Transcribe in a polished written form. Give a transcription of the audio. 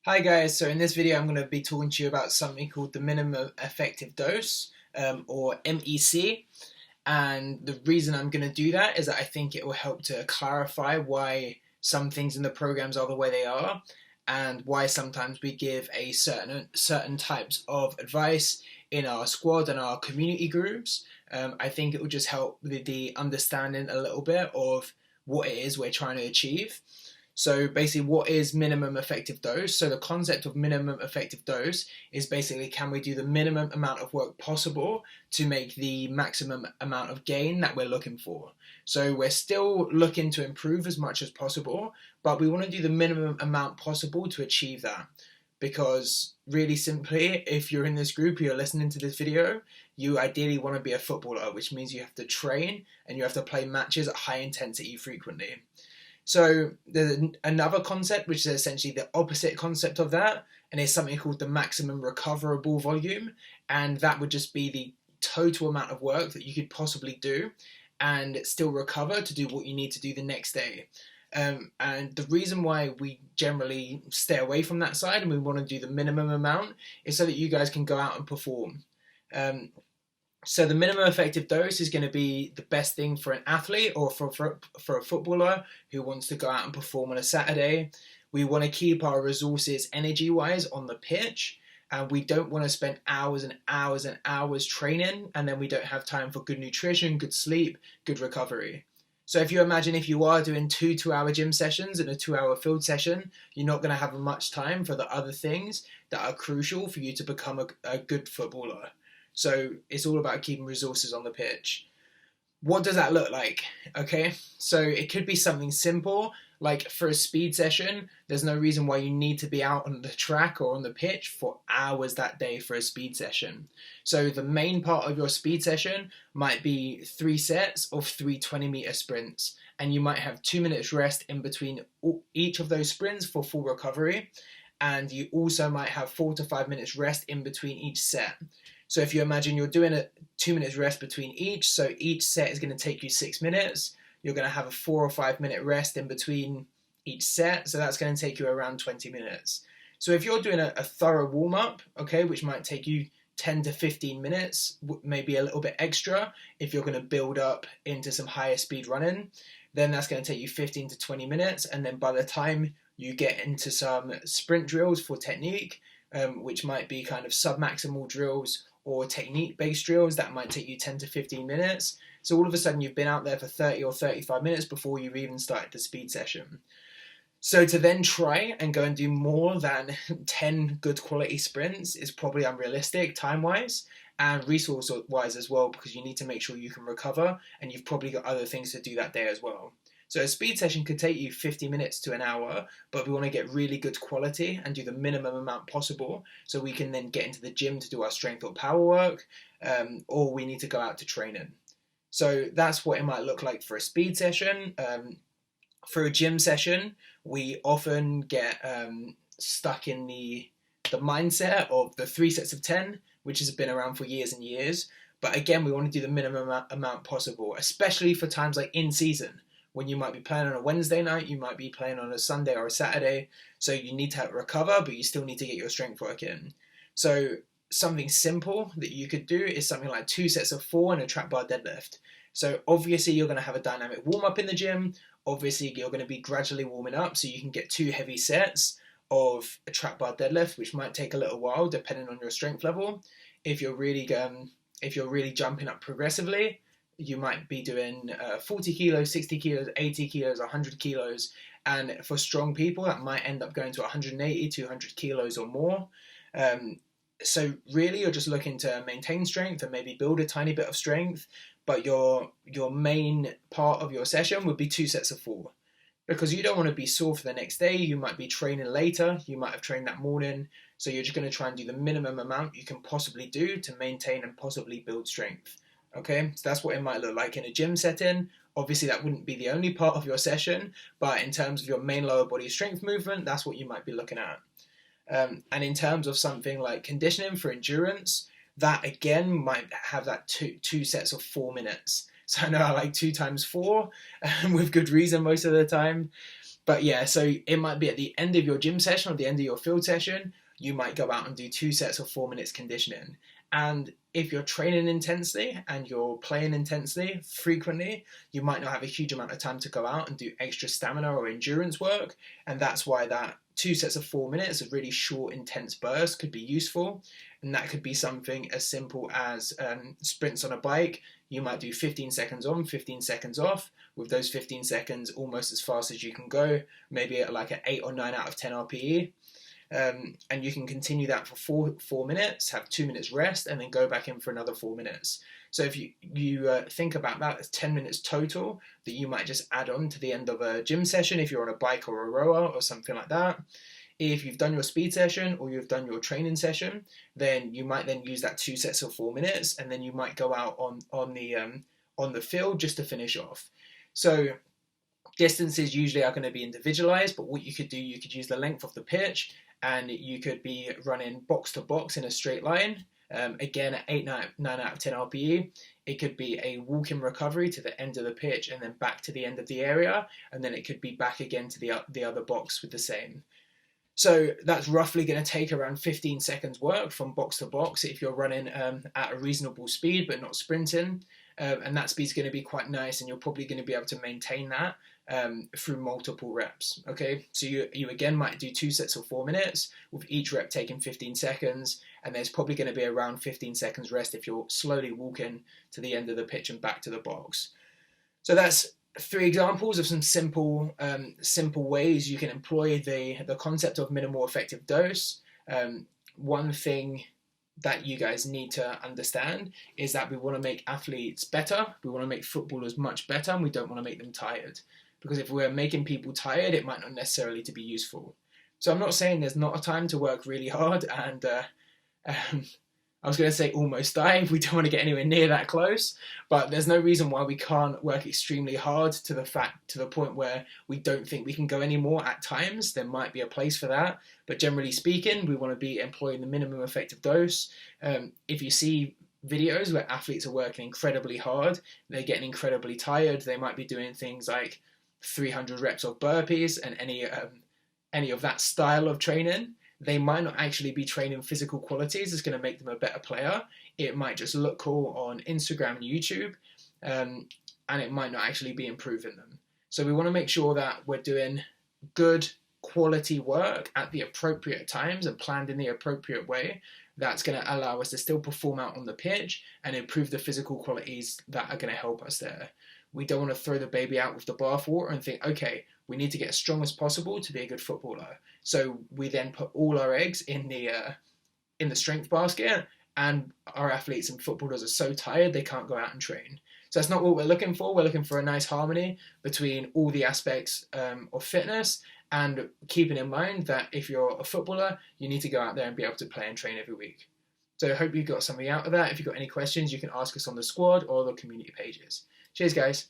Hi guys, so in this video I'm going to be talking to you about something called the minimum effective dose, or MEC. And the reason I'm going to do that is that I think it will help to clarify why some things in the programs are the way they are, and why sometimes we give a certain types of advice in our squad and our community groups. I think it will just help with the understanding a little bit of what it is we're trying to achieve. So basically, what is minimum effective dose? So the concept of minimum effective dose is basically, can we do the minimum amount of work possible to make the maximum amount of gain that we're looking for? So we're still looking to improve as much as possible, but we want to do the minimum amount possible to achieve that. Because really simply, if you're in this group, you're listening to this video, you ideally want to be a footballer, which means you have to train and you have to play matches at high intensity frequently. So there's another concept which is essentially the opposite concept of that, and it's something called the maximum recoverable volume, and that would just be the total amount of work that you could possibly do and still recover to do what you need to do the next day. And the reason why we generally stay away from that side and we want to do the minimum amount is so that you guys can go out and perform. So the minimum effective dose is going to be the best thing for an athlete or for a footballer who wants to go out and perform on a Saturday. We want to keep our resources energy-wise on the pitch, and we don't want to spend hours and hours and hours training and then we don't have time for good nutrition, good sleep, good recovery. So if you imagine if you are doing two 2-hour gym sessions and a 2-hour field session, you're not going to have much time for the other things that are crucial for you to become a good footballer. So it's all about keeping resources on the pitch. What does that look like? Okay, so it could be something simple, like for a speed session, there's no reason why you need to be out on the track or on the pitch for hours that day for a speed session. So the main part of your speed session might be 3 sets of 3 20-meter sprints, and you might have 2 minutes rest in between each of those sprints for full recovery, and you also might have 4 to 5 minutes rest in between each set. So if you imagine you're doing a 2 minutes rest between each, so each set is going to take you 6 minutes, you're going to have a 4 or 5 minute rest in between each set, so that's going to take you around 20 minutes. So if you're doing a thorough warm-up, okay, which might take you 10 to 15 minutes, maybe a little bit extra, if you're going to build up into some higher speed running, then that's going to take you 15 to 20 minutes, and then by the time you get into some sprint drills for technique, which might be kind of sub-maximal drills or technique-based drills, that might take you 10 to 15 minutes. So all of a sudden you've been out there for 30 or 35 minutes before you've even started the speed session. So to then try and go and do more than 10 good quality sprints is probably unrealistic time-wise and resource-wise as well, because you need to make sure you can recover and you've probably got other things to do that day as well. So a speed session could take you 50 minutes to an hour, but we want to get really good quality and do the minimum amount possible so we can then get into the gym to do our strength or power work, or we need to go out to training. So that's what it might look like for a speed session. For a gym session, we often get stuck in the mindset of the 3 sets of 10, which has been around for years and years. But again, we want to do the minimum amount possible, especially for times like in season, when you might be playing on a Wednesday night, you might be playing on a Sunday or a Saturday, so you need to recover, but you still need to get your strength work in. So something simple that you could do is something like 2 sets of 4 and a trap bar deadlift. So obviously you're going to have a dynamic warm-up in the gym, obviously you're going to be gradually warming up, so you can get 2 heavy sets of a trap bar deadlift, which might take a little while depending on your strength level. If you're really jumping up progressively, you might be doing 40 kilos, 60 kilos, 80 kilos, 100 kilos. And for strong people, that might end up going to 180, 200 kilos or more. So really, you're just looking to maintain strength and maybe build a tiny bit of strength. But your main part of your session would be 2 sets of 4. Because you don't want to be sore for the next day. You might be training later. You might have trained that morning. So you're just going to try and do the minimum amount you can possibly do to maintain and possibly build strength. Okay, so that's what it might look like in a gym setting. Obviously, that wouldn't be the only part of your session, but in terms of your main lower body strength movement, that's what you might be looking at. And in terms of something like conditioning for endurance, that again might have that two sets of 4 minutes. So I know I like 2 times 4, with good reason most of the time. But yeah, so it might be at the end of your gym session or the end of your field session, you might go out and do 2 sets of 4 minutes conditioning. And if you're training intensely and you're playing intensely frequently, you might not have a huge amount of time to go out and do extra stamina or endurance work. And that's why that 2 sets of 4 minutes of really short, intense bursts could be useful. And that could be something as simple as sprints on a bike. You might do 15 seconds on, 15 seconds off, with those 15 seconds almost as fast as you can go, maybe at like an 8 or 9 out of 10 RPE. And you can continue that for 4 minutes, have 2 minutes rest, and then go back in for another 4 minutes. So if you think about that, it's 10 minutes total that you might just add on to the end of a gym session if you're on a bike or a rower or something like that. If you've done your speed session or you've done your training session, then you might then use that 2 sets of 4 minutes, and then you might go out on the field just to finish off. So distances usually are going to be individualized, but what you could do, you could use the length of the pitch, and you could be running box to box in a straight line. Again, at 8, 9 out of 10 RPE. It could be a walk-in recovery to the end of the pitch and then back to the end of the area, and then it could be back again to the other box with the same. So that's roughly going to take around 15 seconds work from box to box if you're running at a reasonable speed but not sprinting. And that speed's going to be quite nice, and you're probably going to be able to maintain that through multiple reps. Okay, so you again might do 2 sets of 4 minutes with each rep taking 15 seconds, and there's probably going to be around 15 seconds rest if you're slowly walking to the end of the pitch and back to the box. So that's 3 examples of some simple ways you can employ the concept of minimal effective dose. One thing that you guys need to understand is that we want to make athletes better, we want to make footballers much better, and we don't want to make them tired. Because if we're making people tired, it might not necessarily to be useful. So I'm not saying there's not a time to work really hard and I was going to say almost die. We don't want to get anywhere near that close, but there's no reason why we can't work extremely hard to the point where we don't think we can go anymore at times. There might be a place for that, but generally speaking, we want to be employing the minimum effective dose. If you see videos where athletes are working incredibly hard, they're getting incredibly tired, they might be doing things like 300 reps of burpees and any of that style of training. They might not actually be training physical qualities that's going to make them a better player. It might just look cool on Instagram and YouTube, and it might not actually be improving them. So we want to make sure that we're doing good quality work at the appropriate times and planned in the appropriate way. That's going to allow us to still perform out on the pitch and improve the physical qualities that are going to help us there. We don't want to throw the baby out with the bathwater and think, okay, we need to get as strong as possible to be a good footballer. So we then put all our eggs in the strength basket, and our athletes and footballers are so tired they can't go out and train. So that's not what we're looking for. We're looking for a nice harmony between all the aspects of fitness, and keeping in mind that if you're a footballer, you need to go out there and be able to play and train every week. So I hope you got something out of that. If you've got any questions, you can ask us on the squad or the community pages. Cheers, guys.